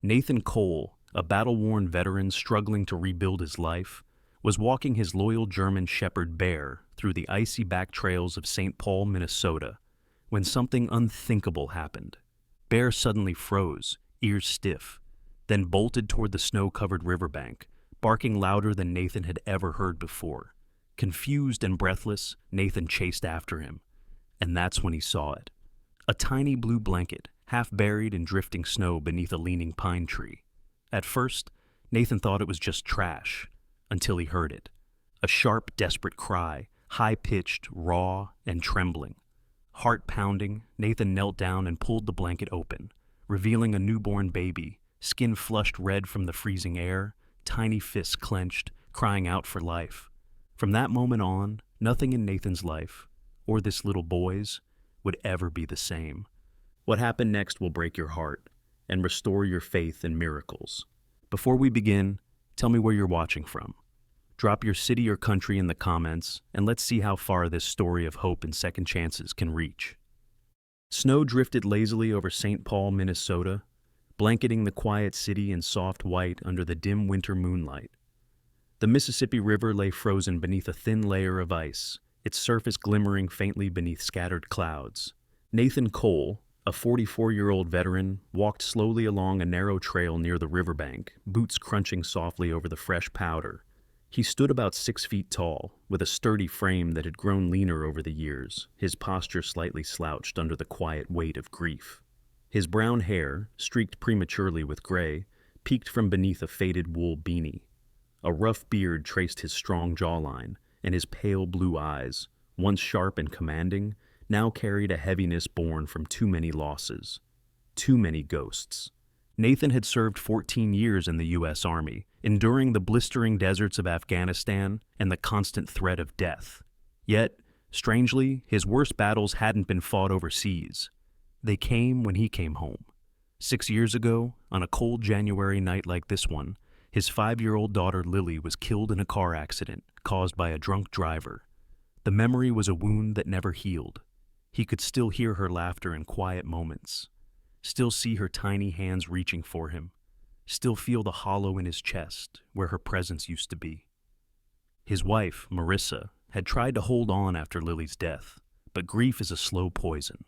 Nathan Cole, a battle-worn veteran struggling to rebuild his life, was walking his loyal German Shepherd Bear through the icy back trails of St. Paul, Minnesota, when something unthinkable happened. Bear suddenly froze, ears stiff, then bolted toward the snow-covered riverbank, barking louder than Nathan had ever heard before. Confused and breathless, Nathan chased after him, and that's when he saw it. A tiny blue blanket, half buried in drifting snow beneath a leaning pine tree. At first, Nathan thought it was just trash, until he heard it. A sharp, desperate cry, high-pitched, raw, and trembling. Heart pounding, Nathan knelt down and pulled the blanket open, revealing a newborn baby, skin flushed red from the freezing air, tiny fists clenched, crying out for life. From that moment on, nothing in Nathan's life, or this little boy's, would ever be the same. What happened next will break your heart and restore your faith in miracles. Before we begin, tell me where you're watching from. Drop your city or country in the comments, and let's see how far this story of hope and second chances can reach. Snow drifted lazily over St. Paul, Minnesota, blanketing the quiet city in soft white under the dim winter moonlight. The Mississippi River lay frozen beneath a thin layer of ice, its surface glimmering faintly beneath scattered clouds. Nathan Cole, a 44-year-old veteran, walked slowly along a narrow trail near the riverbank, boots crunching softly over the fresh powder. He stood about 6 feet tall, with a sturdy frame that had grown leaner over the years, his posture slightly slouched under the quiet weight of grief. His brown hair, streaked prematurely with gray, peeked from beneath a faded wool beanie. A rough beard traced his strong jawline, and his pale blue eyes, once sharp and commanding, now carried a heaviness born from too many losses. Too many ghosts. Nathan had served 14 years in the U.S. Army, enduring the blistering deserts of Afghanistan and the constant threat of death. Yet, strangely, his worst battles hadn't been fought overseas. They came when he came home. 6 years ago, on a cold January night like this one, his 5-year-old daughter Lily was killed in a car accident caused by a drunk driver. The memory was a wound that never healed. He could still hear her laughter in quiet moments, still see her tiny hands reaching for him, still feel the hollow in his chest where her presence used to be. His wife, Marissa, had tried to hold on after Lily's death, but grief is a slow poison.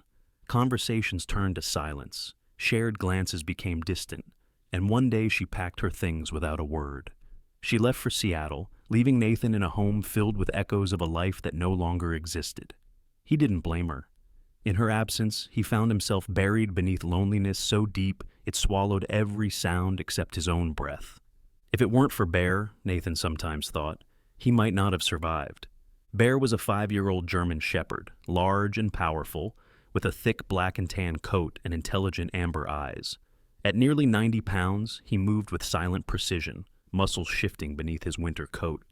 Conversations turned to silence, shared glances became distant, and one day she packed her things without a word. She left for Seattle, leaving Nathan in a home filled with echoes of a life that no longer existed. He didn't blame her. In her absence, he found himself buried beneath loneliness so deep it swallowed every sound except his own breath. If it weren't for Bear, Nathan sometimes thought, he might not have survived. Bear was a 5-year-old German Shepherd, large and powerful, with a thick black and tan coat and intelligent amber eyes. At nearly 90 pounds, he moved with silent precision, muscles shifting beneath his winter coat.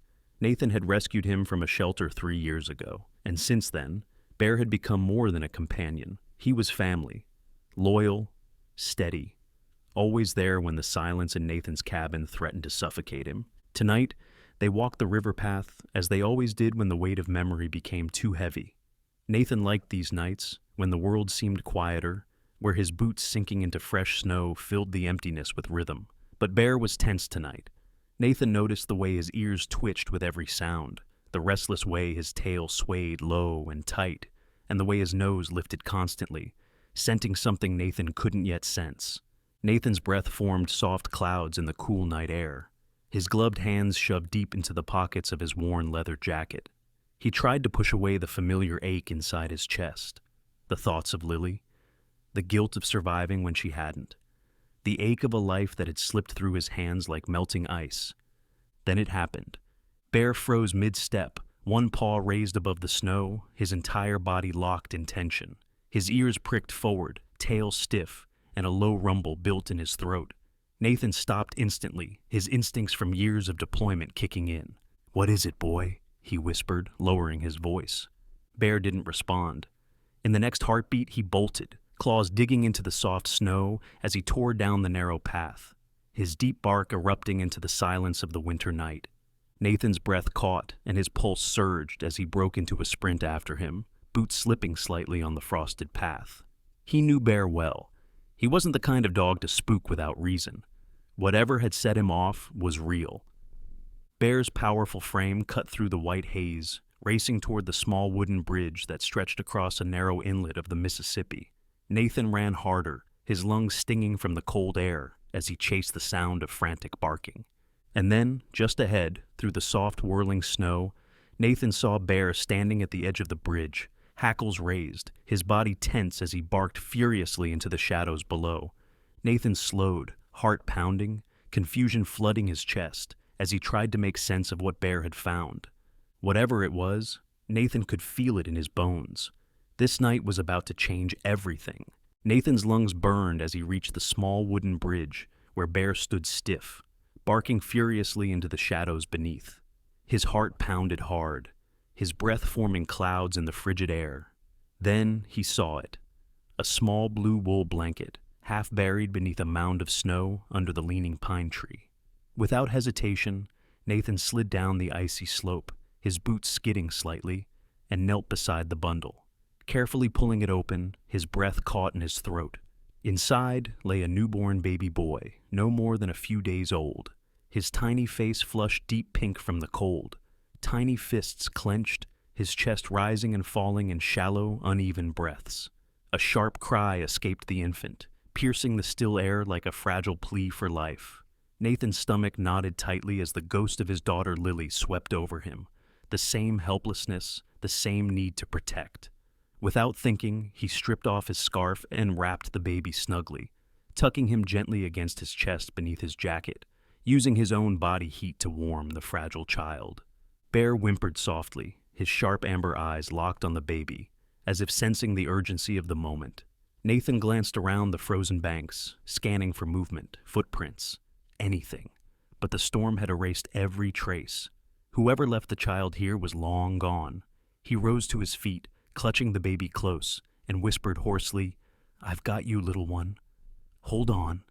Nathan had rescued him from a shelter 3 years ago, and since then, Bear had become more than a companion. He was family. Loyal, steady, always there when the silence in Nathan's cabin threatened to suffocate him. Tonight, they walked the river path as they always did when the weight of memory became too heavy. Nathan liked these nights, when the world seemed quieter, where his boots sinking into fresh snow filled the emptiness with rhythm. But Bear was tense tonight. Nathan noticed the way his ears twitched with every sound, the restless way his tail swayed low and tight, and the way his nose lifted constantly, scenting something Nathan couldn't yet sense. Nathan's breath formed soft clouds in the cool night air. His gloved hands shoved deep into the pockets of his worn leather jacket. He tried to push away the familiar ache inside his chest. The thoughts of Lily, the guilt of surviving when she hadn't, the ache of a life that had slipped through his hands like melting ice. Then it happened. Bear froze mid-step, one paw raised above the snow, his entire body locked in tension. His ears pricked forward, tail stiff, and a low rumble built in his throat. Nathan stopped instantly, his instincts from years of deployment kicking in. "What is it, boy?" he whispered, lowering his voice. Bear didn't respond. In the next heartbeat, he bolted, claws digging into the soft snow as he tore down the narrow path, his deep bark erupting into the silence of the winter night. Nathan's breath caught, and his pulse surged as he broke into a sprint after him, boots slipping slightly on the frosted path. He knew Bear well. He wasn't the kind of dog to spook without reason. Whatever had set him off was real. Bear's powerful frame cut through the white haze, racing toward the small wooden bridge that stretched across a narrow inlet of the Mississippi. Nathan ran harder, his lungs stinging from the cold air as he chased the sound of frantic barking. And then, just ahead, through the soft whirling snow, Nathan saw Bear standing at the edge of the bridge, hackles raised, his body tense as he barked furiously into the shadows below. Nathan slowed, heart pounding, confusion flooding his chest as he tried to make sense of what Bear had found. Whatever it was, Nathan could feel it in his bones. This night was about to change everything. Nathan's lungs burned as he reached the small wooden bridge where Bear stood stiff, barking furiously into the shadows beneath. His heart pounded hard, his breath forming clouds in the frigid air. Then he saw it. A small blue wool blanket, half buried beneath a mound of snow under the leaning pine tree. Without hesitation, Nathan slid down the icy slope, his boots skidding slightly, and knelt beside the bundle. Carefully pulling it open, his breath caught in his throat. Inside lay a newborn baby boy, no more than a few days old. His tiny face flushed deep pink from the cold, tiny fists clenched, his chest rising and falling in shallow, uneven breaths. A sharp cry escaped the infant, piercing the still air like a fragile plea for life. Nathan's stomach knotted tightly as the ghost of his daughter Lily swept over him. The same helplessness, the same need to protect. Without thinking, he stripped off his scarf and wrapped the baby snugly, tucking him gently against his chest beneath his jacket, using his own body heat to warm the fragile child. Bear whimpered softly, his sharp amber eyes locked on the baby, as if sensing the urgency of the moment. Nathan glanced around the frozen banks, scanning for movement, footprints, anything. But the storm had erased every trace. Whoever left the child here was long gone. He rose to his feet, clutching the baby close, and whispered hoarsely, "I've got you, little one. Hold on."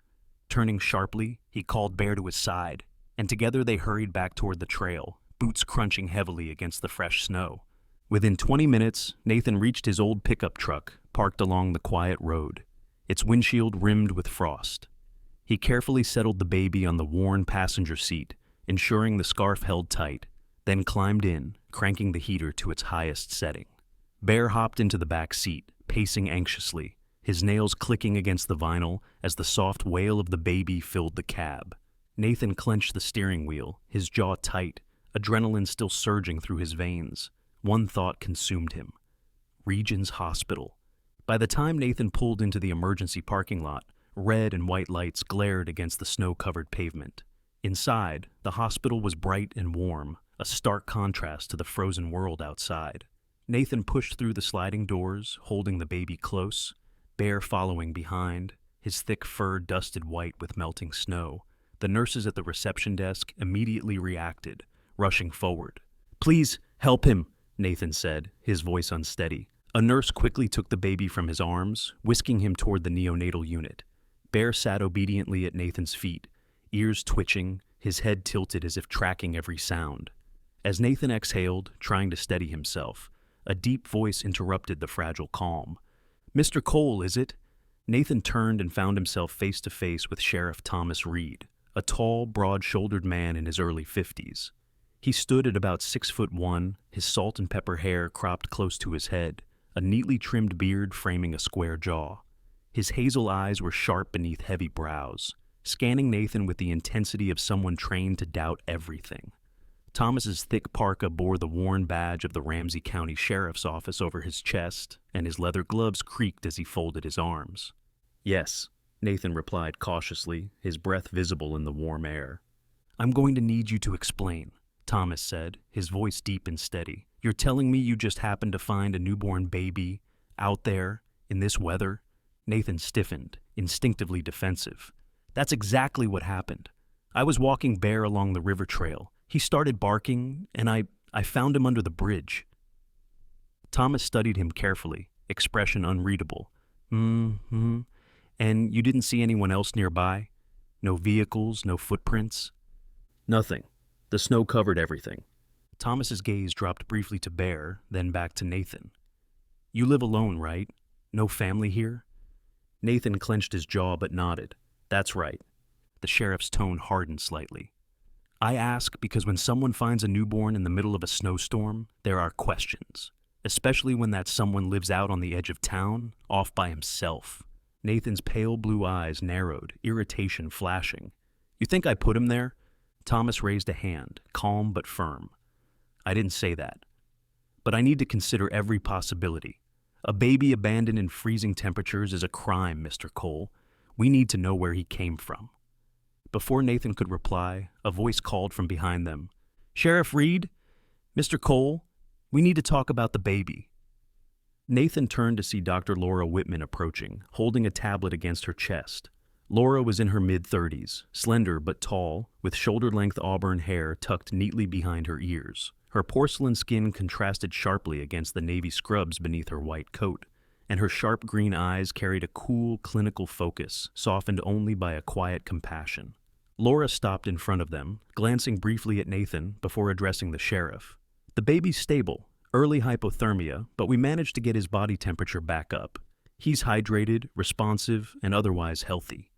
Turning sharply, he called Bear to his side, and together they hurried back toward the trail, boots crunching heavily against the fresh snow. Within 20 minutes, Nathan reached his old pickup truck, parked along the quiet road, its windshield rimmed with frost. He carefully settled the baby on the worn passenger seat, ensuring the scarf held tight, then climbed in, cranking the heater to its highest setting. Bear hopped into the back seat, pacing anxiously, his nails clicking against the vinyl as the soft wail of the baby filled the cab. Nathan clenched the steering wheel, his jaw tight, adrenaline still surging through his veins. One thought consumed him: Regions Hospital. By the time Nathan pulled into the emergency parking lot, red and white lights glared against the snow-covered pavement. Inside, the hospital was bright and warm, a stark contrast to the frozen world outside. Nathan pushed through the sliding doors, holding the baby close, Bear following behind, his thick fur dusted white with melting snow. The nurses at the reception desk immediately reacted, rushing forward. "Please, help him," Nathan said, his voice unsteady. A nurse quickly took the baby from his arms, whisking him toward the neonatal unit. Bear sat obediently at Nathan's feet, ears twitching, his head tilted as if tracking every sound. As Nathan exhaled, trying to steady himself, a deep voice interrupted the fragile calm. "Mr. Cole, is it?" Nathan turned and found himself face to face with Sheriff Thomas Reed, a tall, broad-shouldered man in his early 50s. He stood at about 6'1", his salt and pepper hair cropped close to his head, a neatly trimmed beard framing a square jaw. His hazel eyes were sharp beneath heavy brows, scanning Nathan with the intensity of someone trained to doubt everything. Thomas's thick parka bore the worn badge of the Ramsey County Sheriff's Office over his chest, and his leather gloves creaked as he folded his arms. "Yes," Nathan replied cautiously, his breath visible in the warm air. "I'm going to need you to explain," Thomas said, his voice deep and steady. "You're telling me you just happened to find a newborn baby out there in this weather?" Nathan stiffened, instinctively defensive. "That's exactly what happened. I was walking Bear along the river trail. He started barking, and I found him under the bridge." Thomas studied him carefully, expression unreadable. "Mm-hmm. And you didn't see anyone else nearby? No vehicles, no footprints?" "Nothing. The snow covered everything." Thomas's gaze dropped briefly to Bear, then back to Nathan. "You live alone, right? No family here?" Nathan clenched his jaw but nodded. "That's right." The sheriff's tone hardened slightly. I ask because when someone finds a newborn in the middle of a snowstorm, there are questions, especially when that someone lives out on the edge of town, off by himself. Nathan's pale blue eyes narrowed, irritation flashing. You think I put him there? Thomas raised a hand, calm but firm. I didn't say that. But I need to consider every possibility. A baby abandoned in freezing temperatures is a crime, Mr. Cole. We need to know where he came from. Before Nathan could reply, a voice called from behind them. Sheriff Reed? Mr. Cole? We need to talk about the baby. Nathan turned to see Dr. Laura Whitman approaching, holding a tablet against her chest. Laura was in her mid-30s, slender but tall, with shoulder-length auburn hair tucked neatly behind her ears. Her porcelain skin contrasted sharply against the navy scrubs beneath her white coat, and her sharp green eyes carried a cool, clinical focus, softened only by a quiet compassion. Laura stopped in front of them, glancing briefly at Nathan before addressing the sheriff. The baby's stable, early hypothermia, but we managed to get his body temperature back up. He's hydrated, responsive, and otherwise healthy.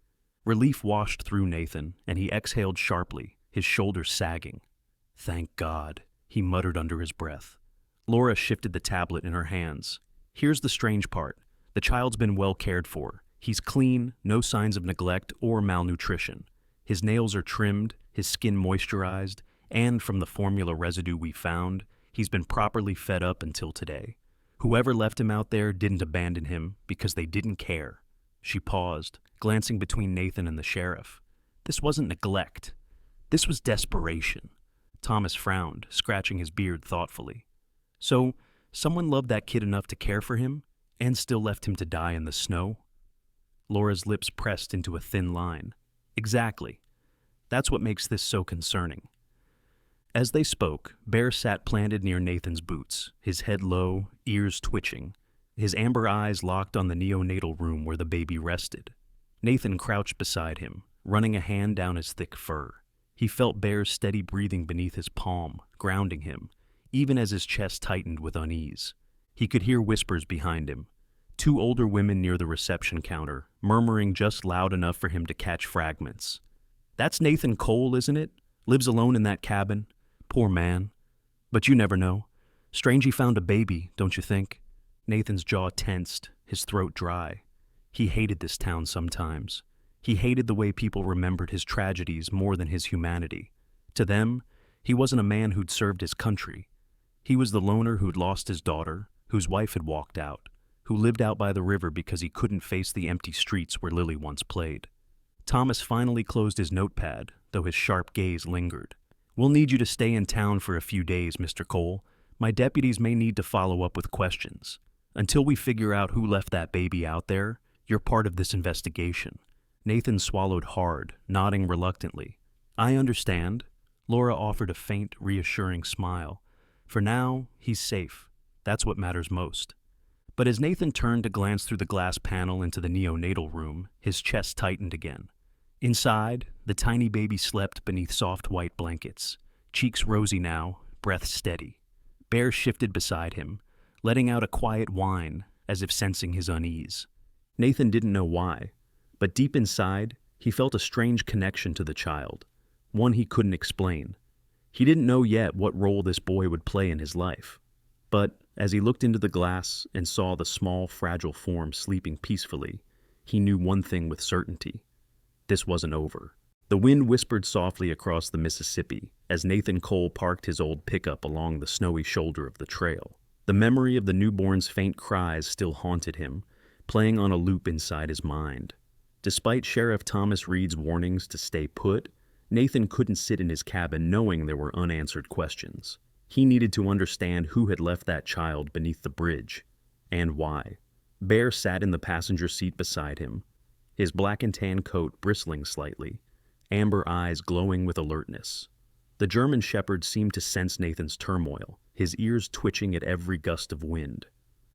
Relief washed through Nathan, and he exhaled sharply, his shoulders sagging. Thank God, he muttered under his breath. Laura shifted the tablet in her hands. Here's the strange part. The child's been well cared for. He's clean, no signs of neglect or malnutrition. His nails are trimmed, his skin moisturized, and from the formula residue we found, he's been properly fed up until today. Whoever left him out there didn't abandon him because they didn't care. She paused, glancing between Nathan and the sheriff. This wasn't neglect. This was desperation. Thomas frowned, scratching his beard thoughtfully. So, someone loved that kid enough to care for him, and still left him to die in the snow? Laura's lips pressed into a thin line. Exactly. That's what makes this so concerning. As they spoke, Bear sat planted near Nathan's boots, his head low, ears twitching, his amber eyes locked on the neonatal room where the baby rested. Nathan crouched beside him, running a hand down his thick fur. He felt Bear's steady breathing beneath his palm, grounding him, even as his chest tightened with unease. He could hear whispers behind him, two older women near the reception counter, murmuring just loud enough for him to catch fragments. That's Nathan Cole, isn't it? Lives alone in that cabin. Poor man. But you never know. Strange he found a baby, don't you think? Nathan's jaw tensed, his throat dry. He hated this town sometimes. He hated the way people remembered his tragedies more than his humanity. To them, he wasn't a man who'd served his country. He was the loner who'd lost his daughter, whose wife had walked out, who lived out by the river because he couldn't face the empty streets where Lily once played. Thomas finally closed his notepad, though his sharp gaze lingered. We'll need you to stay in town for a few days, Mr. Cole. My deputies may need to follow up with questions. Until we figure out who left that baby out there, you're part of this investigation. Nathan swallowed hard, nodding reluctantly. I understand. Laura offered a faint, reassuring smile. For now, he's safe. That's what matters most. But as Nathan turned to glance through the glass panel into the neonatal room, his chest tightened again. Inside, the tiny baby slept beneath soft white blankets, cheeks rosy now, breath steady. Bear shifted beside him, letting out a quiet whine, as if sensing his unease. Nathan didn't know why, but deep inside, he felt a strange connection to the child, one he couldn't explain. He didn't know yet what role this boy would play in his life. But as he looked into the glass and saw the small, fragile form sleeping peacefully, he knew one thing with certainty. This wasn't over. The wind whispered softly across the Mississippi as Nathan Cole parked his old pickup along the snowy shoulder of the trail. The memory of the newborn's faint cries still haunted him, playing on a loop inside his mind. Despite Sheriff Thomas Reed's warnings to stay put, Nathan couldn't sit in his cabin knowing there were unanswered questions. He needed to understand who had left that child beneath the bridge, and why. Bear sat in the passenger seat beside him, his black and tan coat bristling slightly, amber eyes glowing with alertness. The German shepherd seemed to sense Nathan's turmoil, his ears twitching at every gust of wind.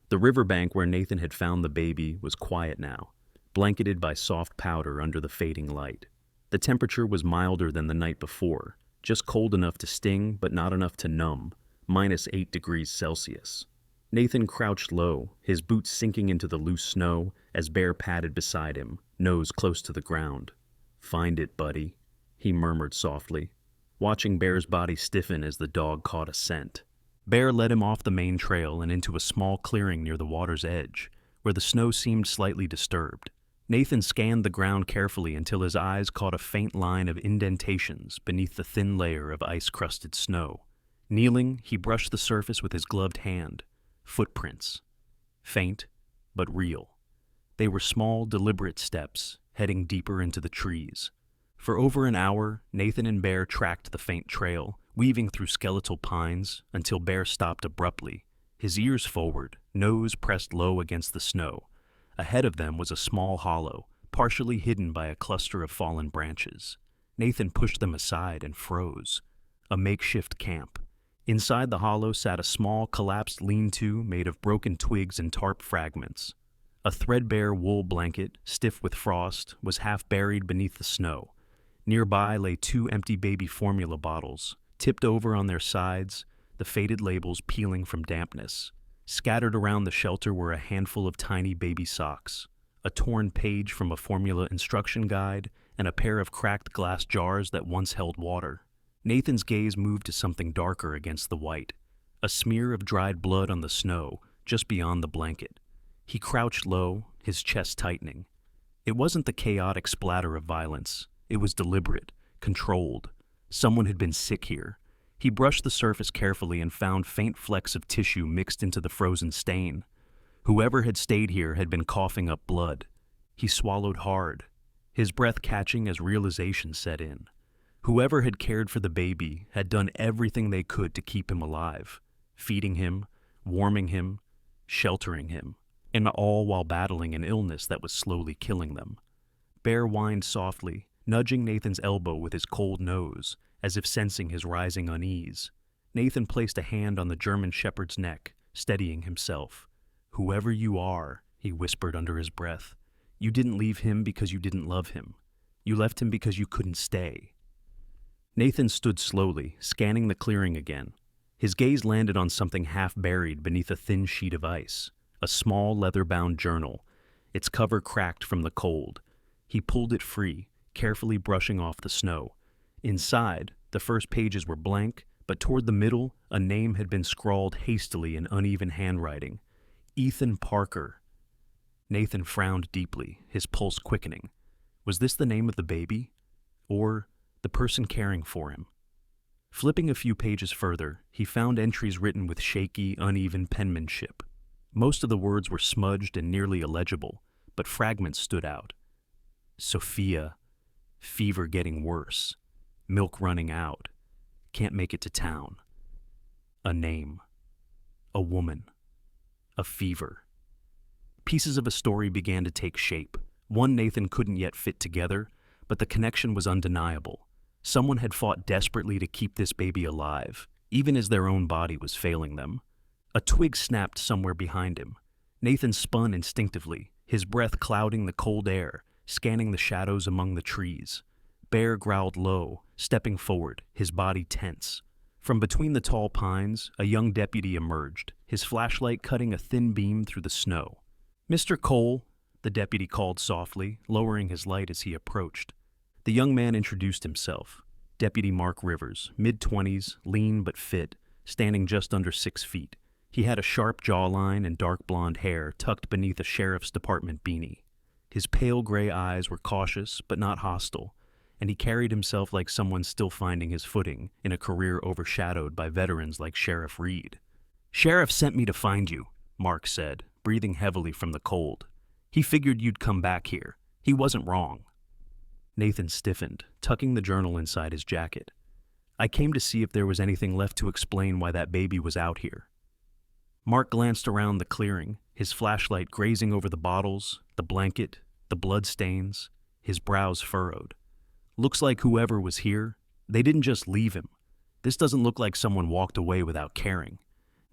The riverbank where Nathan had found the baby was quiet now, blanketed by soft powder under the fading light. The temperature was milder than the night before, just cold enough to sting but not enough to numb, -8 degrees Celsius. Nathan crouched low, his boots sinking into the loose snow as Bear padded beside him, nose close to the ground. "Find it, buddy," he murmured softly, watching Bear's body stiffen as the dog caught a scent. Bear led him off the main trail and into a small clearing near the water's edge, where the snow seemed slightly disturbed. Nathan scanned the ground carefully until his eyes caught a faint line of indentations beneath the thin layer of ice-crusted snow. Kneeling, he brushed the surface with his gloved hand. Footprints. Faint, but real. They were small, deliberate steps, heading deeper into the trees. For over an hour, Nathan and Bear tracked the faint trail, weaving through skeletal pines until Bear stopped abruptly, his ears forward, nose pressed low against the snow. Ahead of them was a small hollow, partially hidden by a cluster of fallen branches. Nathan pushed them aside and froze. A makeshift camp. Inside the hollow sat a small, collapsed lean-to made of broken twigs and tarp fragments. A threadbare wool blanket, stiff with frost, was half buried beneath the snow. Nearby lay 2 empty baby formula bottles, tipped over on their sides, the faded labels peeling from dampness. Scattered around the shelter were a handful of tiny baby socks, a torn page from a formula instruction guide, and a pair of cracked glass jars that once held water. Nathan's gaze moved to something darker against the white, a smear of dried blood on the snow just beyond the blanket. He crouched low, his chest tightening. It wasn't the chaotic splatter of violence. It was deliberate, controlled. Someone had been sick here. He brushed the surface carefully and found faint flecks of tissue mixed into the frozen stain. Whoever had stayed here had been coughing up blood. He swallowed hard, his breath catching as realization set in. Whoever had cared for the baby had done everything they could to keep him alive, feeding him, warming him, sheltering him, and all while battling an illness that was slowly killing them. Bear whined softly, nudging Nathan's elbow with his cold nose, as if sensing his rising unease. Nathan placed a hand on the German shepherd's neck, steadying himself. "Whoever you are," he whispered under his breath, "you didn't leave him because you didn't love him. You left him because you couldn't stay." Nathan stood slowly, scanning the clearing again. His gaze landed on something half buried beneath a thin sheet of ice, a small leather-bound journal, its cover cracked from the cold. He pulled it free, carefully brushing off the snow. Inside, the first pages were blank, but toward the middle, a name had been scrawled hastily in uneven handwriting. Ethan Parker. Nathan frowned deeply, his pulse quickening. Was this the name of the baby? Or the person caring for him? Flipping a few pages further, he found entries written with shaky, uneven penmanship. Most of the words were smudged and nearly illegible, but fragments stood out. Sophia. Fever getting worse. Milk running out. Can't make it to town. A name. A woman. A fever. Pieces of a story began to take shape. One Nathan couldn't yet fit together, but the connection was undeniable. Someone had fought desperately to keep this baby alive, even as their own body was failing them. A twig snapped somewhere behind him. Nathan spun instinctively, his breath clouding the cold air, scanning the shadows among the trees. Bear growled low, stepping forward, his body tense. From between the tall pines, a young deputy emerged, his flashlight cutting a thin beam through the snow. "Mr. Cole," the deputy called softly, lowering his light as he approached. The young man introduced himself. Deputy Mark Rivers, mid-20s, lean but fit, standing just under 6 feet. He had a sharp jawline and dark blonde hair tucked beneath a sheriff's department beanie. His pale gray eyes were cautious but not hostile, and he carried himself like someone still finding his footing in a career overshadowed by veterans like Sheriff Reed. "Sheriff sent me to find you," Mark said, breathing heavily from the cold. "He figured you'd come back here. He wasn't wrong." Nathan stiffened, tucking the journal inside his jacket. "I came to see if there was anything left to explain why that baby was out here." Mark glanced around the clearing, his flashlight grazing over the bottles, the blanket, the blood stains, his brows furrowed. "Looks like whoever was here, they didn't just leave him. This doesn't look like someone walked away without caring."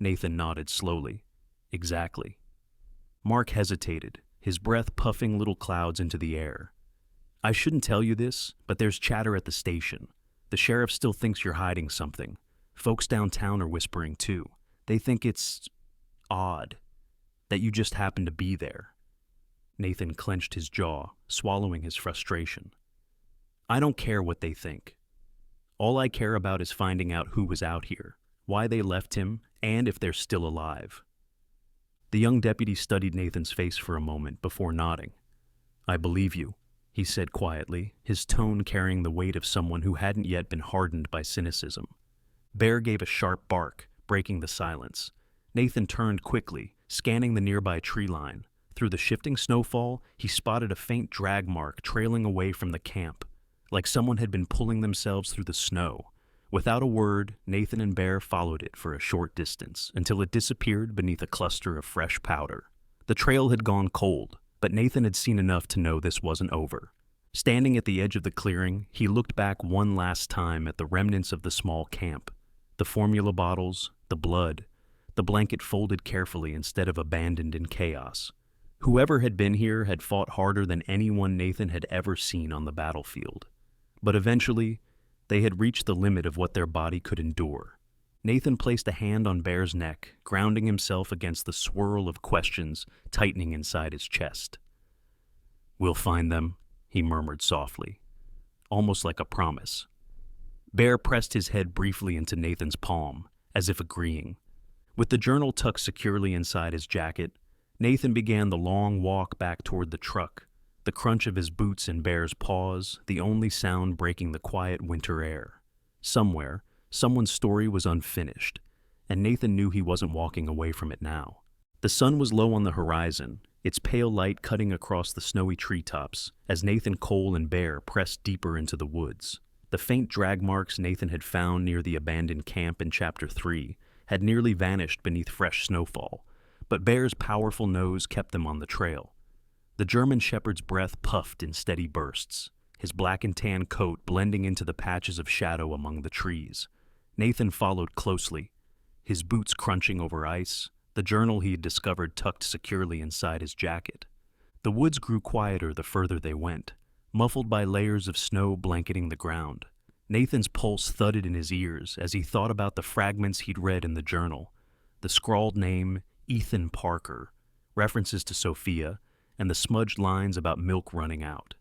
Nathan nodded slowly. "Exactly." Mark hesitated, his breath puffing little clouds into the air. "I shouldn't tell you this, but there's chatter at the station. The sheriff still thinks you're hiding something. Folks downtown are whispering too. They think it's odd that you just happen to be there." Nathan clenched his jaw, swallowing his frustration. I don't care what they think. All I care about is finding out who was out here, why they left him, and if they're still alive. The young deputy studied Nathan's face for a moment before nodding. I believe you, he said quietly, his tone carrying the weight of someone who hadn't yet been hardened by cynicism. Bear gave a sharp bark, breaking the silence. Nathan turned quickly, scanning the nearby tree line. Through the shifting snowfall, he spotted a faint drag mark trailing away from the camp, like someone had been pulling themselves through the snow. Without a word, Nathan and Bear followed it for a short distance until it disappeared beneath a cluster of fresh powder. The trail had gone cold, but Nathan had seen enough to know this wasn't over. Standing at the edge of the clearing, he looked back one last time at the remnants of the small camp. The formula bottles, the blood, the blanket folded carefully instead of abandoned in chaos. Whoever had been here had fought harder than anyone Nathan had ever seen on the battlefield. But eventually, they had reached the limit of what their body could endure. Nathan placed a hand on Bear's neck, grounding himself against the swirl of questions tightening inside his chest. We'll find them, he murmured softly, almost like a promise. Bear pressed his head briefly into Nathan's palm, as if agreeing. With the journal tucked securely inside his jacket, Nathan began the long walk back toward the truck, the crunch of his boots in Bear's paws, the only sound breaking the quiet winter air. Somewhere, someone's story was unfinished, and Nathan knew he wasn't walking away from it now. The sun was low on the horizon, its pale light cutting across the snowy treetops as Nathan, Cole, and Bear pressed deeper into the woods. The faint drag marks Nathan had found near the abandoned camp in Chapter 3 had nearly vanished beneath fresh snowfall, but Bear's powerful nose kept them on the trail. The German shepherd's breath puffed in steady bursts, his black and tan coat blending into the patches of shadow among the trees. Nathan followed closely, his boots crunching over ice, the journal he had discovered tucked securely inside his jacket. The woods grew quieter the further they went, muffled by layers of snow blanketing the ground. Nathan's pulse thudded in his ears as he thought about the fragments he'd read in the journal, the scrawled name Ethan Parker, references to Sophia, and the smudged lines about milk running out.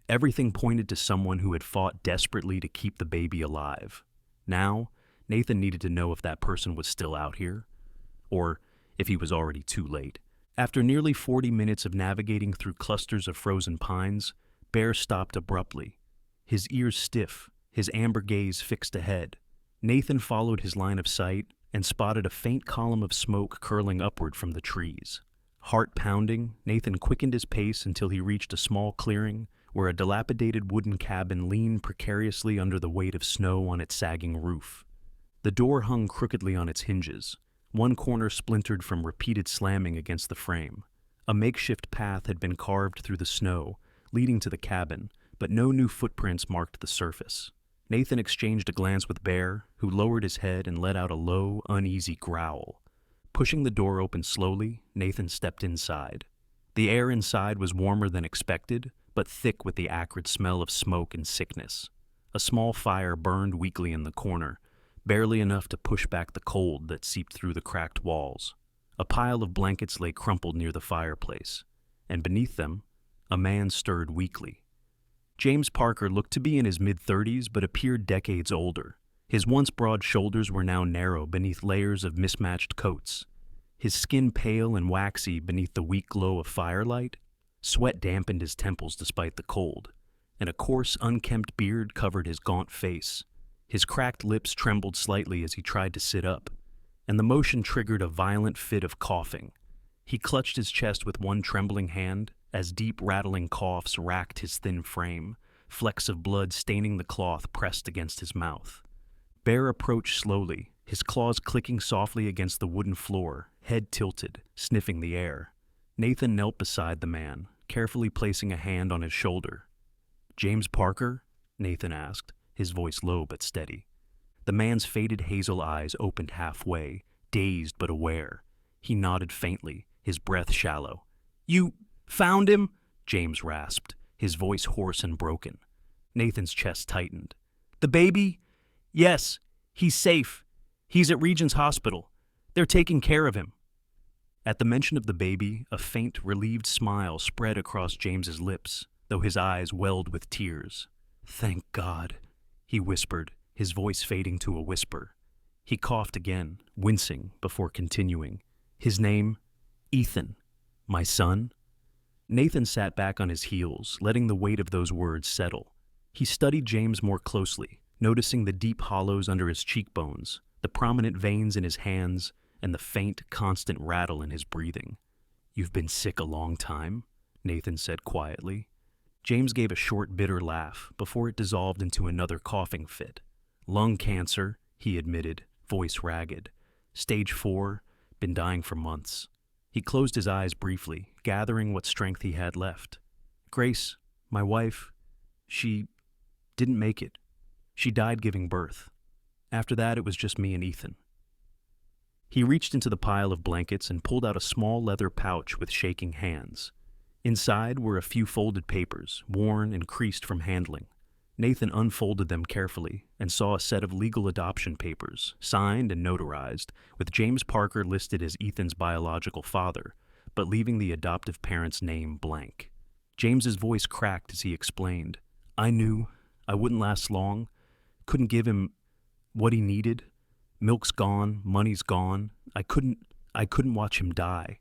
Everything pointed to someone who had fought desperately to keep the baby alive. Now, Nathan needed to know if that person was still out here, or if he was already too late. After nearly 40 minutes of navigating through clusters of frozen pines, Bear stopped abruptly, his ears stiff, his amber gaze fixed ahead. Nathan followed his line of sight and spotted a faint column of smoke curling upward from the trees. Heart pounding, Nathan quickened his pace until he reached a small clearing where a dilapidated wooden cabin leaned precariously under the weight of snow on its sagging roof. The door hung crookedly on its hinges, one corner splintered from repeated slamming against the frame. A makeshift path had been carved through the snow, leading to the cabin, but no new footprints marked the surface. Nathan exchanged a glance with Bear, who lowered his head and let out a low, uneasy growl. Pushing the door open slowly, Nathan stepped inside. The air inside was warmer than expected, but thick with the acrid smell of smoke and sickness. A small fire burned weakly in the corner, barely enough to push back the cold that seeped through the cracked walls. A pile of blankets lay crumpled near the fireplace, and beneath them, a man stirred weakly. James Parker looked to be in his mid-30s but appeared decades older. His once broad shoulders were now narrow beneath layers of mismatched coats, his skin pale and waxy beneath the weak glow of firelight. Sweat dampened his temples despite the cold, and a coarse, unkempt beard covered his gaunt face. His cracked lips trembled slightly as he tried to sit up, and the motion triggered a violent fit of coughing. He clutched his chest with one trembling hand as deep, rattling coughs racked his thin frame, flecks of blood staining the cloth pressed against his mouth. Bear approached slowly, his claws clicking softly against the wooden floor, head tilted, sniffing the air. Nathan knelt beside the man, carefully placing a hand on his shoulder. "James Parker?" Nathan asked, his voice low but steady. The man's faded hazel eyes opened halfway, dazed but aware. He nodded faintly, his breath shallow. "You found him?" James rasped, his voice hoarse and broken. Nathan's chest tightened. "The baby? Yes, he's safe. He's at Regent's Hospital. They're taking care of him." At the mention of the baby, a faint, relieved smile spread across James's lips, though his eyes welled with tears. "Thank God," he whispered, his voice fading to a whisper. He coughed again, wincing before continuing. "His name? Ethan. My son?" Nathan sat back on his heels, letting the weight of those words settle. He studied James more closely, noticing the deep hollows under his cheekbones, the prominent veins in his hands, and the faint, constant rattle in his breathing. "You've been sick a long time?" Nathan said quietly. James gave a short, bitter laugh before it dissolved into another coughing fit. "Lung cancer," he admitted, voice ragged. "Stage 4, been dying for months." He closed his eyes briefly, gathering what strength he had left. "Grace, my wife, she didn't make it. She died giving birth. After that, it was just me and Ethan." He reached into the pile of blankets and pulled out a small leather pouch with shaking hands. Inside were a few folded papers, worn and creased from handling. Nathan unfolded them carefully and saw a set of legal adoption papers, signed and notarized, with James Parker listed as Ethan's biological father, but leaving the adoptive parent's name blank. James's voice cracked as he explained. "I knew I wouldn't last long, couldn't give him what he needed. Milk's gone, money's gone. I couldn't watch him die."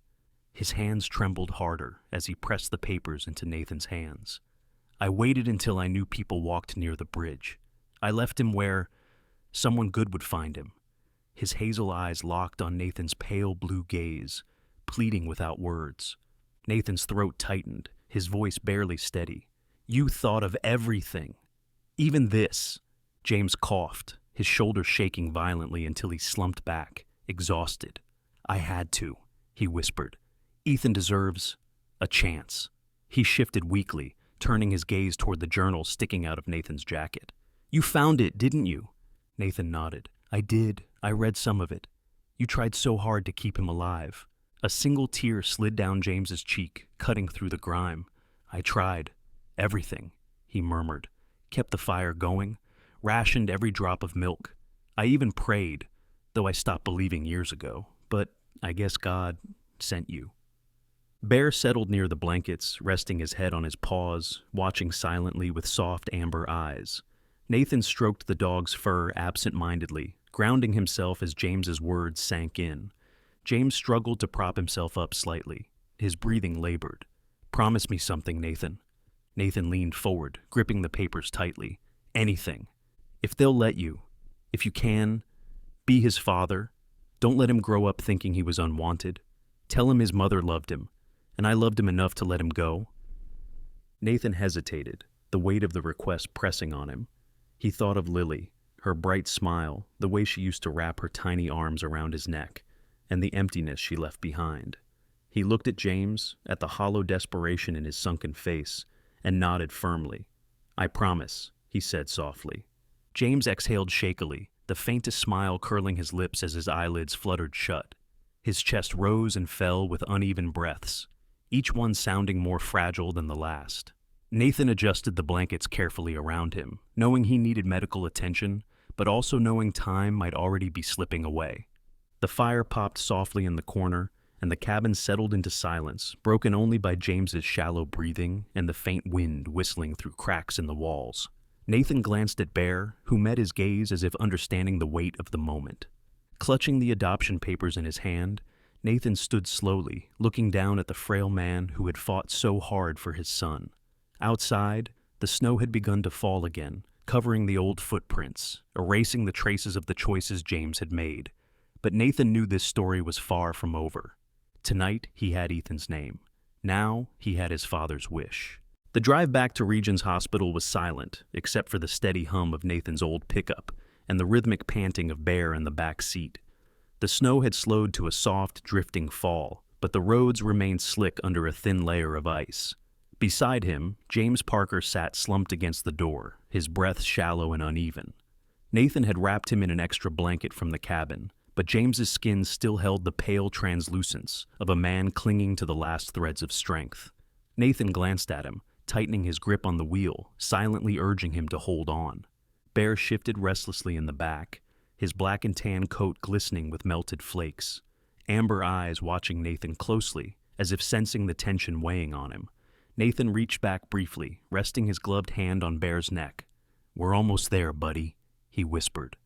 His hands trembled harder as he pressed the papers into Nathan's hands. "I waited until I knew people walked near the bridge. I left him where someone good would find him." His hazel eyes locked on Nathan's pale blue gaze, pleading without words. Nathan's throat tightened, his voice barely steady. "You thought of everything. Even this." James coughed, his shoulders shaking violently until he slumped back, exhausted. "I had to," he whispered. "Ethan deserves a chance." He shifted weakly, turning his gaze toward the journal sticking out of Nathan's jacket. "You found it, didn't you?" Nathan nodded. "I did. I read some of it. You tried so hard to keep him alive." A single tear slid down James's cheek, cutting through the grime. "I tried. Everything," he murmured. "Kept the fire going, rationed every drop of milk. I even prayed, though I stopped believing years ago. But I guess God sent you." Bear settled near the blankets, resting his head on his paws, watching silently with soft amber eyes. Nathan stroked the dog's fur absent-mindedly, grounding himself as James's words sank in. James struggled to prop himself up slightly. His breathing labored. "Promise me something, Nathan." Nathan leaned forward, gripping the papers tightly. "Anything. If they'll let you, if you can, be his father. Don't let him grow up thinking he was unwanted. Tell him his mother loved him, and I loved him enough to let him go." Nathan hesitated, the weight of the request pressing on him. He thought of Lily, her bright smile, the way she used to wrap her tiny arms around his neck, and the emptiness she left behind. He looked at James, at the hollow desperation in his sunken face, and nodded firmly. "I promise," he said softly. James exhaled shakily, the faintest smile curling his lips as his eyelids fluttered shut. His chest rose and fell with uneven breaths, each one sounding more fragile than the last. Nathan adjusted the blankets carefully around him, knowing he needed medical attention, but also knowing time might already be slipping away. The fire popped softly in the corner, and the cabin settled into silence, broken only by James's shallow breathing and the faint wind whistling through cracks in the walls. Nathan glanced at Bear, who met his gaze as if understanding the weight of the moment. Clutching the adoption papers in his hand, Nathan stood slowly, looking down at the frail man who had fought so hard for his son. Outside, the snow had begun to fall again, covering the old footprints, erasing the traces of the choices James had made. But Nathan knew this story was far from over. Tonight, he had Ethan's name. Now, he had his father's wish. The drive back to Regions Hospital was silent, except for the steady hum of Nathan's old pickup and the rhythmic panting of Bear in the back seat. The snow had slowed to a soft, drifting fall, but the roads remained slick under a thin layer of ice. Beside him, James Parker sat slumped against the door, his breath shallow and uneven. Nathan had wrapped him in an extra blanket from the cabin, but James's skin still held the pale translucence of a man clinging to the last threads of strength. Nathan glanced at him, tightening his grip on the wheel, silently urging him to hold on. Bear shifted restlessly in the back, his black and tan coat glistening with melted flakes, amber eyes watching Nathan closely, as if sensing the tension weighing on him. Nathan reached back briefly, resting his gloved hand on Bear's neck. "We're almost there, buddy," he whispered.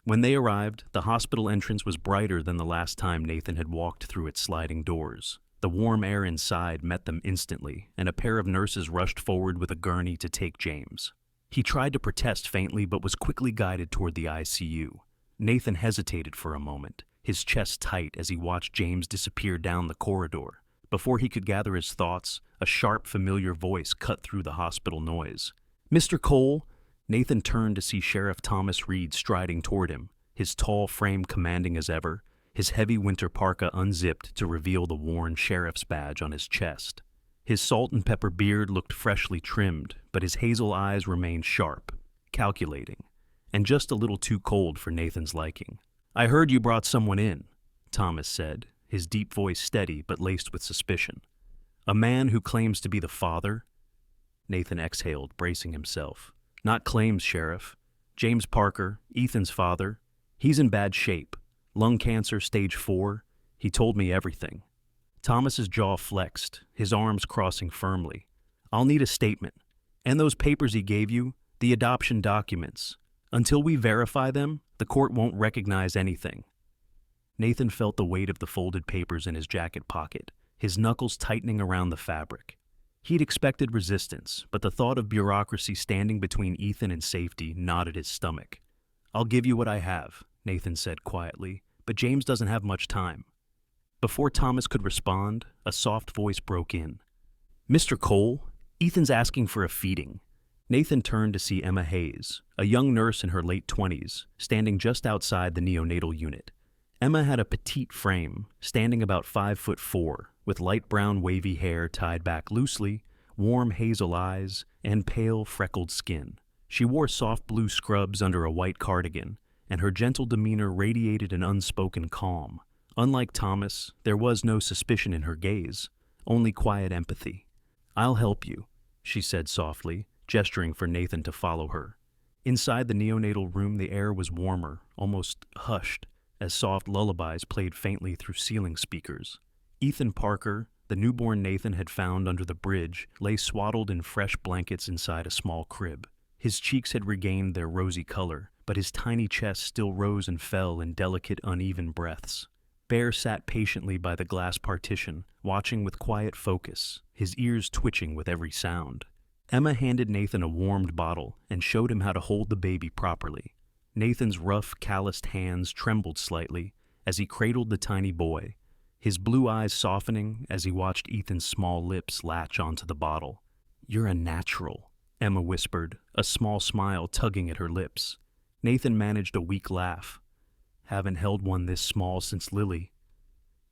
When they arrived, the hospital entrance was brighter than the last time Nathan had walked through its sliding doors. The warm air inside met them instantly, and a pair of nurses rushed forward with a gurney to take James. He tried to protest faintly but was quickly guided toward the ICU. Nathan hesitated for a moment, his chest tight as he watched James disappear down the corridor. Before he could gather his thoughts, a sharp, familiar voice cut through the hospital noise. "Mr. Cole?" Nathan turned to see Sheriff Thomas Reed striding toward him, his tall frame commanding as ever, his heavy winter parka unzipped to reveal the worn sheriff's badge on his chest. His salt and pepper beard looked freshly trimmed, but his hazel eyes remained sharp, calculating, and just a little too cold for Nathan's liking. "I heard you brought someone in," Thomas said, his deep voice steady but laced with suspicion. "A man who claims to be the father?" Nathan exhaled, bracing himself. "Not claims, Sheriff. James Parker, Ethan's father. He's in bad shape. Lung cancer, stage 4. He told me everything." Thomas's jaw flexed, his arms crossing firmly. "I'll need a statement. And those papers he gave you, the adoption documents. Until we verify them, the court won't recognize anything." Nathan felt the weight of the folded papers in his jacket pocket, his knuckles tightening around the fabric. He'd expected resistance, but the thought of bureaucracy standing between Ethan and safety knotted his stomach. "I'll give you what I have," Nathan said quietly, "but James doesn't have much time." Before Thomas could respond, a soft voice broke in. "Mr. Cole, Ethan's asking for a feeding." Nathan turned to see Emma Hayes, a young nurse in her late 20s, standing just outside the neonatal unit. Emma had a petite frame, standing about 5'4", with light brown wavy hair tied back loosely, warm hazel eyes, and pale freckled skin. She wore soft blue scrubs under a white cardigan, and her gentle demeanor radiated an unspoken calm. Unlike Thomas, there was no suspicion in her gaze, only quiet empathy. "I'll help you," she said softly, gesturing for Nathan to follow her. Inside the neonatal room, the air was warmer, almost hushed, as soft lullabies played faintly through ceiling speakers. Ethan Parker, the newborn Nathan had found under the bridge, lay swaddled in fresh blankets inside a small crib. His cheeks had regained their rosy color, but his tiny chest still rose and fell in delicate, uneven breaths. Bear sat patiently by the glass partition, watching with quiet focus, his ears twitching with every sound. Emma handed Nathan a warmed bottle and showed him how to hold the baby properly. Nathan's rough, calloused hands trembled slightly as he cradled the tiny boy, his blue eyes softening as he watched Ethan's small lips latch onto the bottle. "You're a natural," Emma whispered, a small smile tugging at her lips. Nathan managed a weak laugh. "Haven't held one this small since Lily."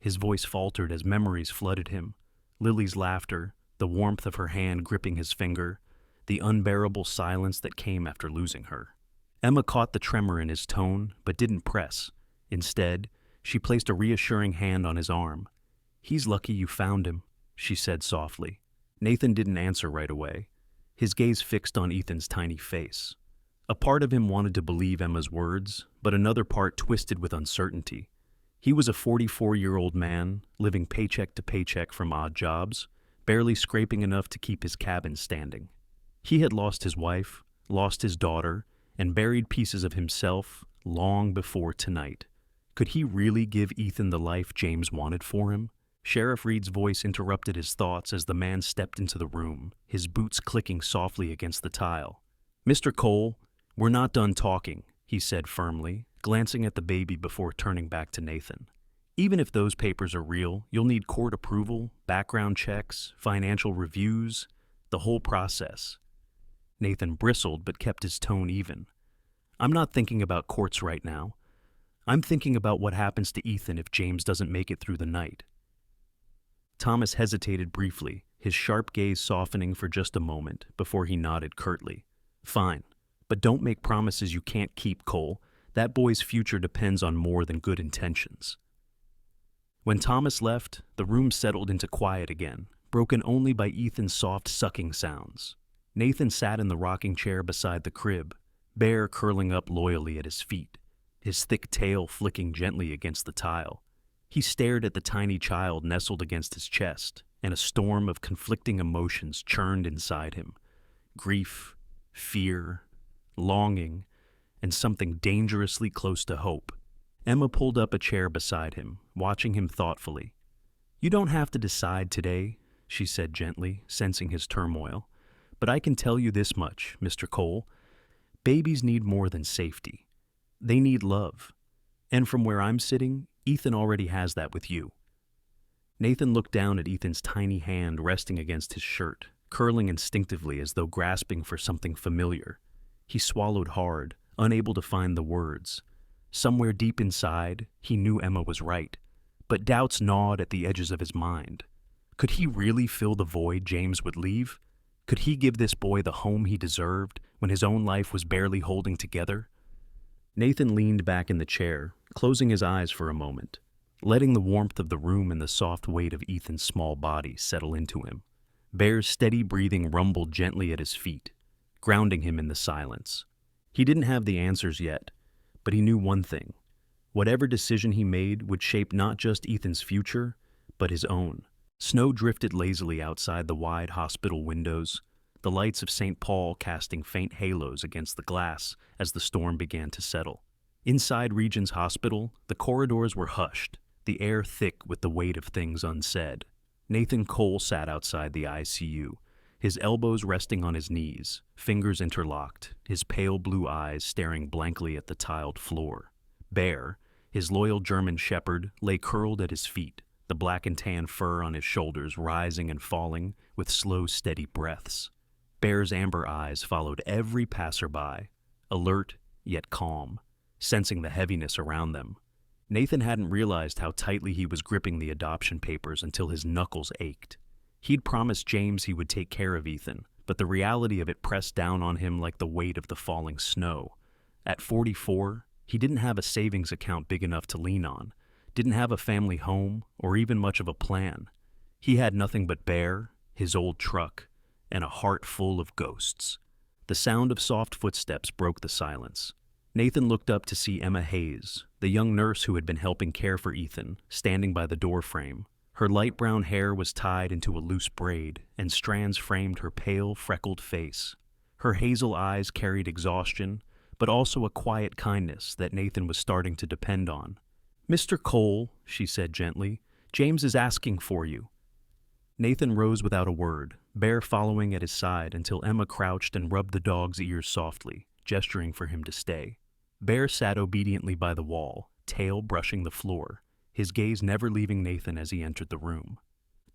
His voice faltered as memories flooded him. Lily's laughter, the warmth of her hand gripping his finger, the unbearable silence that came after losing her. Emma caught the tremor in his tone, but didn't press. Instead, she placed a reassuring hand on his arm. "He's lucky you found him," she said softly. Nathan didn't answer right away, his gaze fixed on Ethan's tiny face. A part of him wanted to believe Emma's words, but another part twisted with uncertainty. He was a 44-year-old man, living paycheck to paycheck from odd jobs, barely scraping enough to keep his cabin standing. He had lost his wife, lost his daughter, and buried pieces of himself long before tonight. Could he really give Ethan the life James wanted for him? Sheriff Reed's voice interrupted his thoughts as the man stepped into the room, his boots clicking softly against the tile. "Mr. Cole, we're not done talking," he said firmly, glancing at the baby before turning back to Nathan. "Even if those papers are real, you'll need court approval, background checks, financial reviews, the whole process." Nathan bristled but kept his tone even. "I'm not thinking about courts right now. I'm thinking about what happens to Ethan if James doesn't make it through the night." Thomas hesitated briefly, his sharp gaze softening for just a moment before he nodded curtly. "Fine. But don't make promises you can't keep, Cole. That boy's future depends on more than good intentions." When Thomas left, the room settled into quiet again, broken only by Ethan's soft sucking sounds. Nathan sat in the rocking chair beside the crib, Bear curling up loyally at his feet, his thick tail flicking gently against the tile. He stared at the tiny child nestled against his chest, and a storm of conflicting emotions churned inside him. Grief, fear, longing, and something dangerously close to hope. Emma pulled up a chair beside him, watching him thoughtfully. "You don't have to decide today," she said gently, sensing his turmoil. "But I can tell you this much, Mr. Cole. Babies need more than safety. They need love. And from where I'm sitting, Ethan already has that with you." Nathan looked down at Ethan's tiny hand resting against his shirt, curling instinctively as though grasping for something familiar. He swallowed hard, unable to find the words. Somewhere deep inside, he knew Emma was right, but doubts gnawed at the edges of his mind. Could he really fill the void James would leave? Could he give this boy the home he deserved when his own life was barely holding together? Nathan leaned back in the chair, closing his eyes for a moment, letting the warmth of the room and the soft weight of Ethan's small body settle into him. Bear's steady breathing rumbled gently at his feet, grounding him in the silence. He didn't have the answers yet, but he knew one thing. Whatever decision he made would shape not just Ethan's future, but his own. Snow drifted lazily outside the wide hospital windows, the lights of St. Paul casting faint halos against the glass as the storm began to settle. Inside Regions Hospital, the corridors were hushed, the air thick with the weight of things unsaid. Nathan Cole sat outside the ICU, his elbows resting on his knees, fingers interlocked, his pale blue eyes staring blankly at the tiled floor. Bear, his loyal German shepherd, lay curled at his feet, the black and tan fur on his shoulders rising and falling with slow, steady breaths. Bear's amber eyes followed every passerby, alert yet calm, sensing the heaviness around them. Nathan hadn't realized how tightly he was gripping the adoption papers until his knuckles ached. He'd promised James he would take care of Ethan, but the reality of it pressed down on him like the weight of the falling snow. At 44, he didn't have a savings account big enough to lean on, didn't have a family home, or even much of a plan. He had nothing but Bear, his old truck, and a heart full of ghosts. The sound of soft footsteps broke the silence. Nathan looked up to see Emma Hayes, the young nurse who had been helping care for Ethan, standing by the doorframe. Her light brown hair was tied into a loose braid, and strands framed her pale, freckled face. Her hazel eyes carried exhaustion, but also a quiet kindness that Nathan was starting to depend on. "Mr. Cole," she said gently, "James is asking for you." Nathan rose without a word, Bear following at his side until Emma crouched and rubbed the dog's ears softly, gesturing for him to stay. Bear sat obediently by the wall, tail brushing the floor, his gaze never leaving Nathan as he entered the room.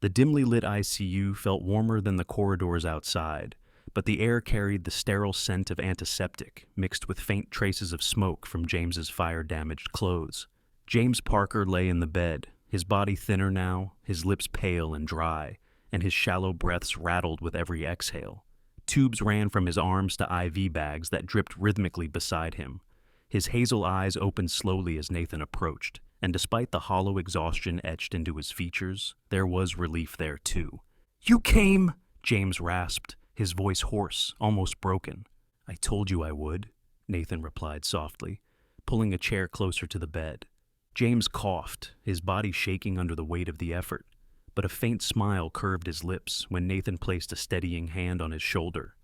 The dimly lit ICU felt warmer than the corridors outside, but the air carried the sterile scent of antiseptic mixed with faint traces of smoke from James's fire-damaged clothes. James Parker lay in the bed, his body thinner now, his lips pale and dry, and his shallow breaths rattled with every exhale. Tubes ran from his arms to IV bags that dripped rhythmically beside him. His hazel eyes opened slowly as Nathan approached, and despite the hollow exhaustion etched into his features, there was relief there too. "You came!" James rasped, his voice hoarse, almost broken. "I told you I would," Nathan replied softly, pulling a chair closer to the bed. James coughed, his body shaking under the weight of the effort, but a faint smile curved his lips when Nathan placed a steadying hand on his shoulder.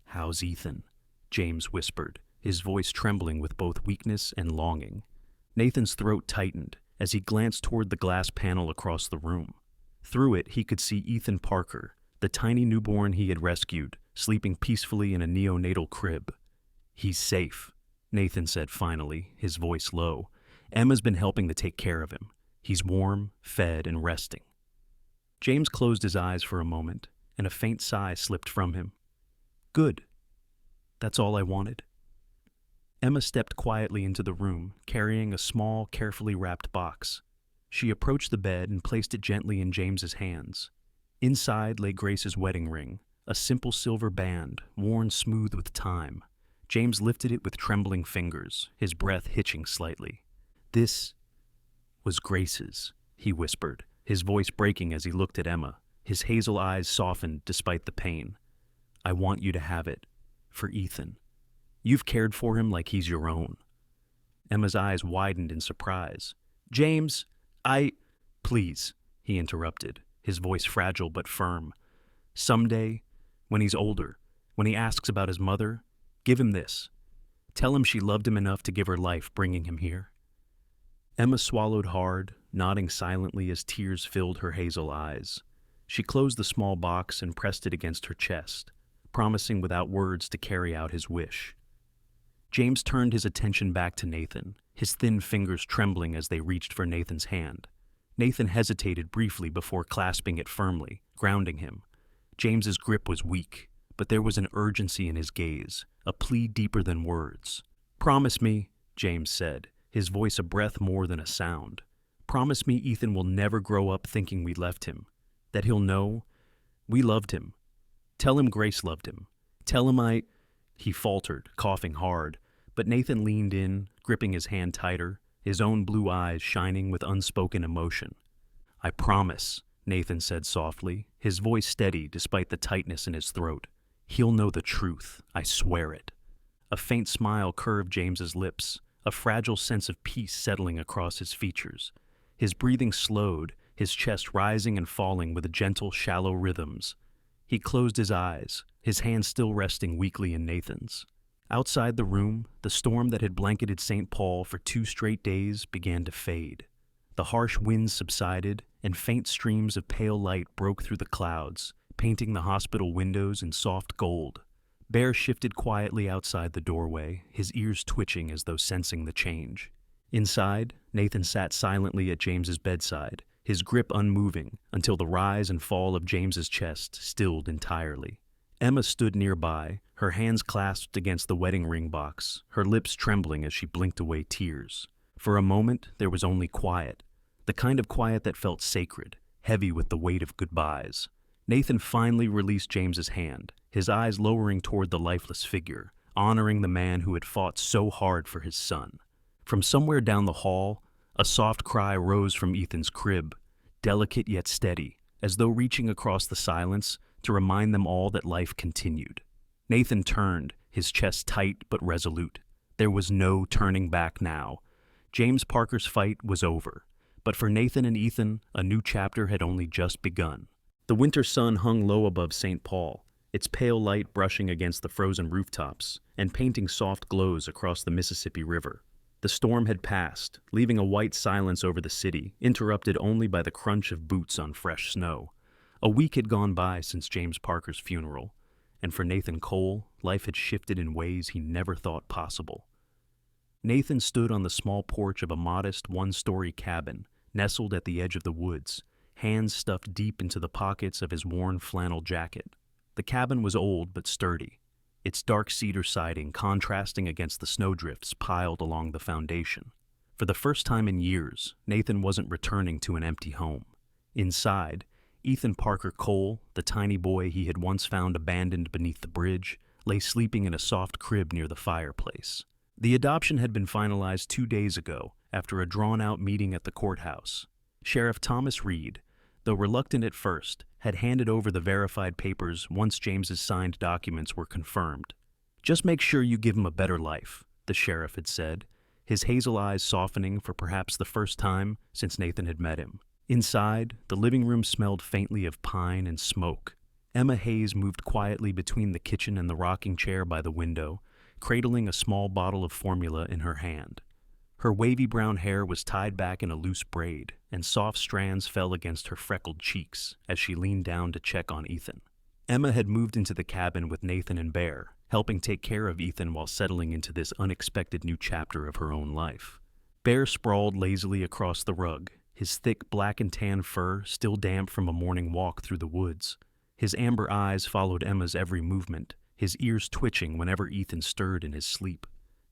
"How's Ethan?" James whispered, his voice trembling with both weakness and longing. Nathan's throat tightened as he glanced toward the glass panel across the room. Through it, he could see Ethan Parker, the tiny newborn he had rescued, sleeping peacefully in a neonatal crib. "He's safe," Nathan said finally, his voice low. "Emma's been helping to take care of him. He's warm, fed, and resting." James closed his eyes for a moment, and a faint sigh slipped from him. "Good. That's all I wanted." Emma stepped quietly into the room, carrying a small, carefully wrapped box. She approached the bed and placed it gently in James's hands. Inside lay Grace's wedding ring, a simple silver band, worn smooth with time. James lifted it with trembling fingers, his breath hitching slightly. "This was Grace's," he whispered, his voice breaking as he looked at Emma. His hazel eyes softened despite the pain. "I want you to have it. For Ethan. You've cared for him like he's your own." Emma's eyes widened in surprise. "James, Please," he interrupted, his voice fragile but firm. "Someday, when he's older, when he asks about his mother, give him this. Tell him she loved him enough to give her life bringing him here." Emma swallowed hard, nodding silently as tears filled her hazel eyes. She closed the small box and pressed it against her chest, promising without words to carry out his wish. James turned his attention back to Nathan, his thin fingers trembling as they reached for Nathan's hand. Nathan hesitated briefly before clasping it firmly, grounding him. James's grip was weak, but there was an urgency in his gaze, a plea deeper than words. "Promise me," James said, his voice a breath more than a sound. "Promise me Ethan will never grow up thinking we left him, that he'll know we loved him. Tell him Grace loved him. Tell him I—" He faltered, coughing hard, but Nathan leaned in, gripping his hand tighter, his own blue eyes shining with unspoken emotion. "I promise," Nathan said softly, his voice steady despite the tightness in his throat. "He'll know the truth, I swear it." A faint smile curved James's lips, a fragile sense of peace settling across his features. His breathing slowed, his chest rising and falling with gentle, shallow rhythms. He closed his eyes, his hand still resting weakly in Nathan's. Outside the room, the storm that had blanketed St. Paul for 2 straight days began to fade. The harsh winds subsided, and faint streams of pale light broke through the clouds, painting the hospital windows in soft gold. Bear shifted quietly outside the doorway, his ears twitching as though sensing the change. Inside, Nathan sat silently at James's bedside, his grip unmoving until the rise and fall of James's chest stilled entirely. Emma stood nearby, her hands clasped against the wedding ring box, her lips trembling as she blinked away tears. For a moment, there was only quiet, the kind of quiet that felt sacred, heavy with the weight of goodbyes. Nathan finally released James's hand, his eyes lowering toward the lifeless figure, honoring the man who had fought so hard for his son. From somewhere down the hall, a soft cry rose from Ethan's crib, delicate yet steady, as though reaching across the silence to remind them all that life continued. Nathan turned, his chest tight but resolute. There was no turning back now. James Parker's fight was over, but for Nathan and Ethan, a new chapter had only just begun. The winter sun hung low above St. Paul, its pale light brushing against the frozen rooftops and painting soft glows across the Mississippi River. The storm had passed, leaving a white silence over the city, interrupted only by the crunch of boots on fresh snow. A week had gone by since James Parker's funeral, and for Nathan Cole, life had shifted in ways he never thought possible. Nathan stood on the small porch of a modest one-story cabin, nestled at the edge of the woods, hands stuffed deep into the pockets of his worn flannel jacket. The cabin was old but sturdy, its dark cedar siding contrasting against the snowdrifts piled along the foundation. For the first time in years, Nathan wasn't returning to an empty home. Inside, Ethan Parker Cole, the tiny boy he had once found abandoned beneath the bridge, lay sleeping in a soft crib near the fireplace. The adoption had been finalized 2 days ago after a drawn-out meeting at the courthouse. Sheriff Thomas Reed, though reluctant at first, had handed over the verified papers once James's signed documents were confirmed. "Just make sure you give him a better life," the sheriff had said, his hazel eyes softening for perhaps the first time since Nathan had met him. Inside, the living room smelled faintly of pine and smoke. Emma Hayes moved quietly between the kitchen and the rocking chair by the window, cradling a small bottle of formula in her hand. Her wavy brown hair was tied back in a loose braid, and soft strands fell against her freckled cheeks as she leaned down to check on Ethan. Emma had moved into the cabin with Nathan and Bear, helping take care of Ethan while settling into this unexpected new chapter of her own life. Bear sprawled lazily across the rug, his thick black and tan fur still damp from a morning walk through the woods. His amber eyes followed Emma's every movement, his ears twitching whenever Ethan stirred in his sleep.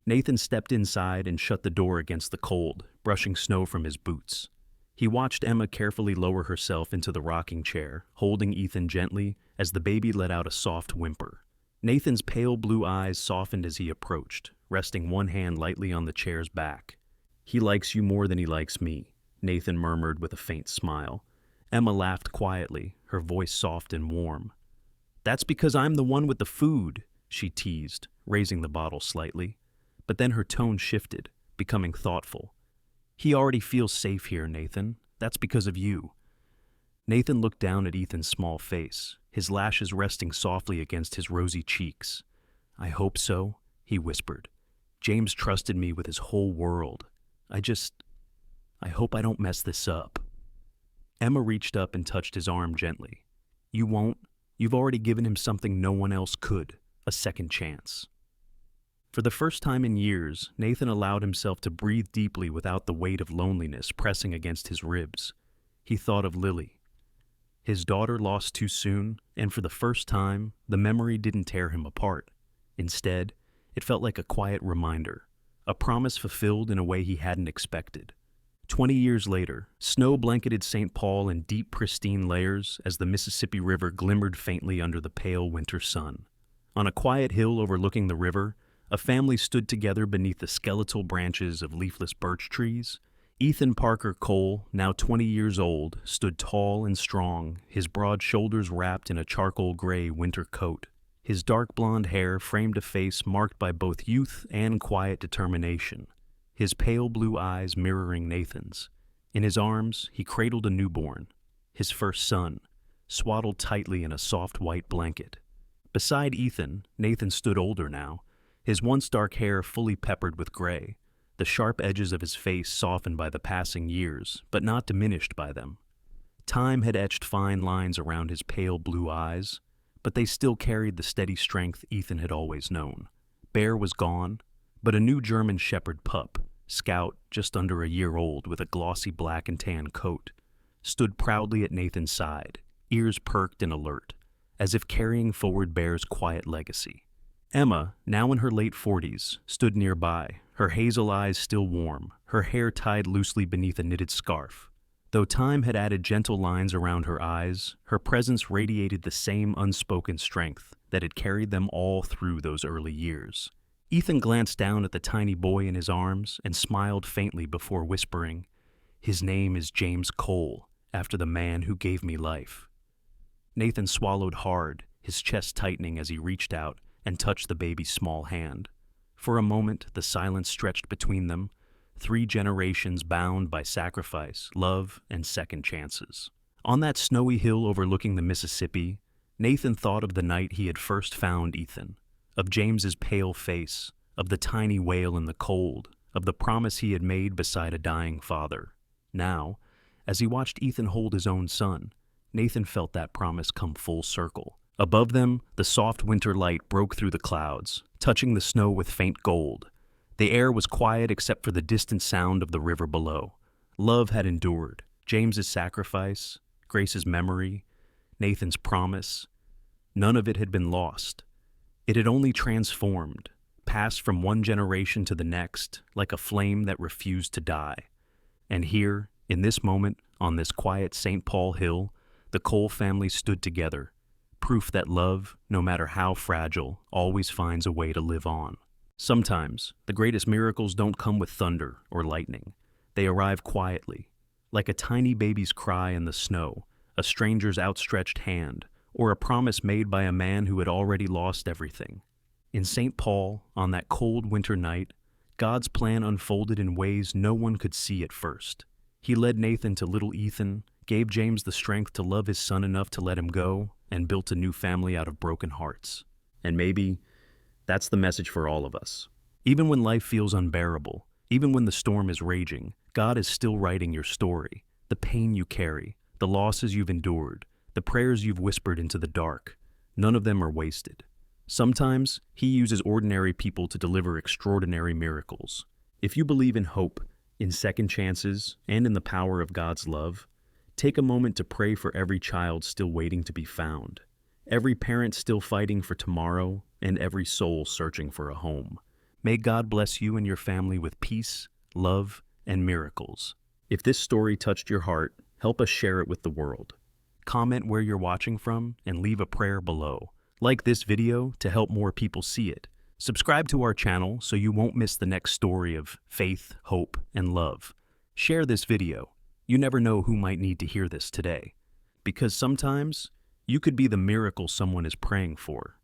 Nathan stepped inside and shut the door against the cold, brushing snow from his boots. He watched Emma carefully lower herself into the rocking chair, holding Ethan gently as the baby let out a soft whimper. Nathan's pale blue eyes softened as he approached, resting one hand lightly on the chair's back. "He likes you more than he likes me," Nathan murmured with a faint smile. Emma laughed quietly, her voice soft and warm. "That's because I'm the one with the food," she teased, raising the bottle slightly. But then her tone shifted, becoming thoughtful. "He already feels safe here, Nathan. That's because of you." Nathan looked down at Ethan's small face, his lashes resting softly against his rosy cheeks. "I hope so," he whispered. James trusted me with his whole world. I hope I don't mess this up." Emma reached up and touched his arm gently. "You won't. You've already given him something no one else could, a second chance." For the first time in years, Nathan allowed himself to breathe deeply without the weight of loneliness pressing against his ribs. He thought of Lily. His daughter lost too soon, and for the first time, the memory didn't tear him apart. Instead, it felt like a quiet reminder, a promise fulfilled in a way he hadn't expected. 20 years later, snow blanketed St. Paul in deep, pristine layers as the Mississippi River glimmered faintly under the pale winter sun. On a quiet hill overlooking the river, a family stood together beneath the skeletal branches of leafless birch trees. Ethan Parker Cole, now 20 years old, stood tall and strong, his broad shoulders wrapped in a charcoal gray winter coat. His dark blonde hair framed a face marked by both youth and quiet determination, his pale blue eyes mirroring Nathan's. In his arms, he cradled a newborn, his first son, swaddled tightly in a soft white blanket. Beside Ethan, Nathan stood older now, his once dark hair fully peppered with gray, the sharp edges of his face softened by the passing years, but not diminished by them. Time had etched fine lines around his pale blue eyes, but they still carried the steady strength Ethan had always known. Bear was gone, but a new German Shepherd pup, Scout, just under a year old with a glossy black and tan coat, stood proudly at Nathan's side, ears perked and alert, as if carrying forward Bear's quiet legacy. Emma, now in her late 40s, stood nearby, her hazel eyes still warm, her hair tied loosely beneath a knitted scarf. Though time had added gentle lines around her eyes, her presence radiated the same unspoken strength that had carried them all through those early years. Ethan glanced down at the tiny boy in his arms and smiled faintly before whispering, "His name is James Cole, after the man who gave me life." Nathan swallowed hard, his chest tightening as he reached out and touched the baby's small hand. For a moment, the silence stretched between them, 3 generations bound by sacrifice, love, and second chances. On that snowy hill overlooking the Mississippi, Nathan thought of the night he had first found Ethan, of James's pale face, of the tiny wail in the cold, of the promise he had made beside a dying father. Now, as he watched Ethan hold his own son, Nathan felt that promise come full circle. Above them, the soft winter light broke through the clouds, touching the snow with faint gold. The air was quiet except for the distant sound of the river below. Love had endured. James's sacrifice, Grace's memory, Nathan's promise. None of it had been lost. It had only transformed, passed from one generation to the next, like a flame that refused to die. And here, in this moment, on this quiet St. Paul hill, the Cole family stood together, proof that love, no matter how fragile, always finds a way to live on. Sometimes, the greatest miracles don't come with thunder or lightning. They arrive quietly, like a tiny baby's cry in the snow, a stranger's outstretched hand, or a promise made by a man who had already lost everything. In St. Paul, on that cold winter night, God's plan unfolded in ways no one could see at first. He led Nathan to little Ethan, gave James the strength to love his son enough to let him go, and built a new family out of broken hearts. And maybe that's the message for all of us. Even when life feels unbearable, even when the storm is raging, God is still writing your story. The pain you carry, the losses you've endured, the prayers you've whispered into the dark, none of them are wasted. Sometimes He uses ordinary people to deliver extraordinary miracles. If you believe in hope, in second chances, and in the power of God's love, take a moment to pray for every child still waiting to be found, every parent still fighting for tomorrow, and every soul searching for a home. May God bless you and your family with peace, love, and miracles. If this story touched your heart, help us share it with the world. Comment where you're watching from and leave a prayer below. Like this video to help more people see it. Subscribe to our channel so you won't miss the next story of faith, hope, and love. Share this video. You never know who might need to hear this today. Because sometimes, you could be the miracle someone is praying for.